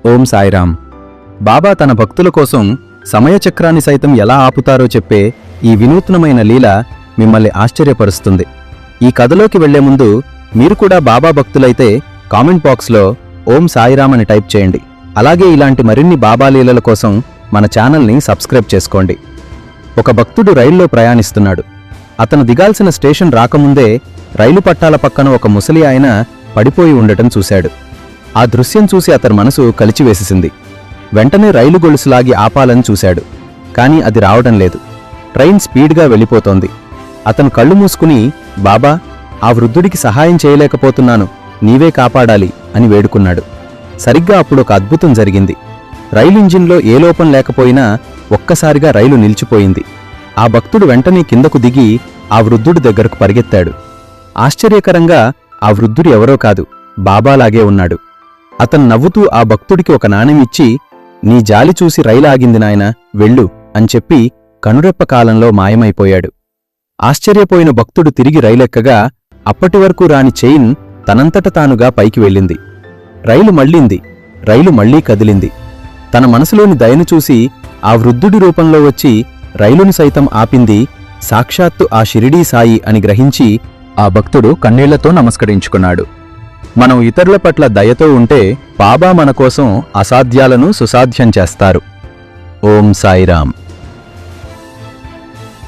ఓం సాయిరామ్. బాబా తన భక్తుల కోసం సమయచక్రాన్ని సైతం ఎలా ఆపుతారో చెప్పే ఈ వినూత్నమైన లీల మిమ్మల్ని ఆశ్చర్యపరుస్తుంది. ఈ కథలోకి వెళ్లే ముందు మీరు కూడా బాబా భక్తులైతే కామెంట్ బాక్స్లో ఓం సాయిరామ్ అని టైప్ చేయండి. అలాగే ఇలాంటి మరిన్ని బాబా లీలల కోసం మన ఛానల్ని సబ్స్క్రైబ్ చేసుకోండి. ఒక భక్తుడు రైల్లో ప్రయాణిస్తున్నాడు. అతను దిగాల్సిన స్టేషన్ రాకముందే రైలు పట్టాల పక్కన ఒక ముసలి ఆయన పడిపోయి ఉండటం చూశాడు. ఆ దృశ్యం చూసి అతని మనసు కలిచివేసేసింది. వెంటనే రైలు గొలుసులాగి ఆపాలని చూశాడు. కాని అది రావడం లేదు. ట్రైన్ స్పీడ్గా వెళ్ళిపోతోంది. అతను కళ్ళు మూసుకుని, బాబా, ఆ వృద్ధుడికి సహాయం చేయలేకపోతున్నాను, నీవే కాపాడాలి అని వేడుకున్నాడు. సరిగ్గా అప్పుడు ఒక అద్భుతం జరిగింది. రైలు ఇంజిన్లో ఏ లోపం లేకపోయినా ఒక్కసారిగా రైలు నిలిచిపోయింది. ఆ భక్తుడు వెంటనే కిందకు దిగి ఆ వృద్ధుడి దగ్గరకు పరిగెత్తాడు. ఆశ్చర్యకరంగా ఆ వృద్ధుడు ఎవరో కాదు, బాబాలాగే ఉన్నాడు. అతను నవ్వుతూ ఆ భక్తుడికి ఒక నాణెం ఇచ్చి, నీ జాలి చూసి రైలు ఆగింది నాయనా, వెళ్ళు అని చెప్పి కనురెప్ప కాలంలో మాయమైపోయాడు. ఆశ్చర్యపోయిన భక్తుడు తిరిగి రైలెక్కగా అప్పటివరకు రాని చైన్ తనంతట తానుగా పైకి వెళ్ళింది. రైలు మళ్ళింది. రైలు మళ్లీ కదిలింది. తన మనసులోని దయను చూసి ఆ వృద్ధుడి రూపంలో వచ్చి రైలును సైతం ఆపింది సాక్షాత్తు ఆ షిరిడీ సాయి అని గ్రహించి ఆ భక్తుడు కన్నీళ్లతో నమస్కరించుకున్నాడు. మనం ఇతరుల పట్ల దయతో ఉంటే బాబా మన కోసం అసాధ్యాలను సుసాధ్యం చేస్తారు. ఓం సాయిరామ్.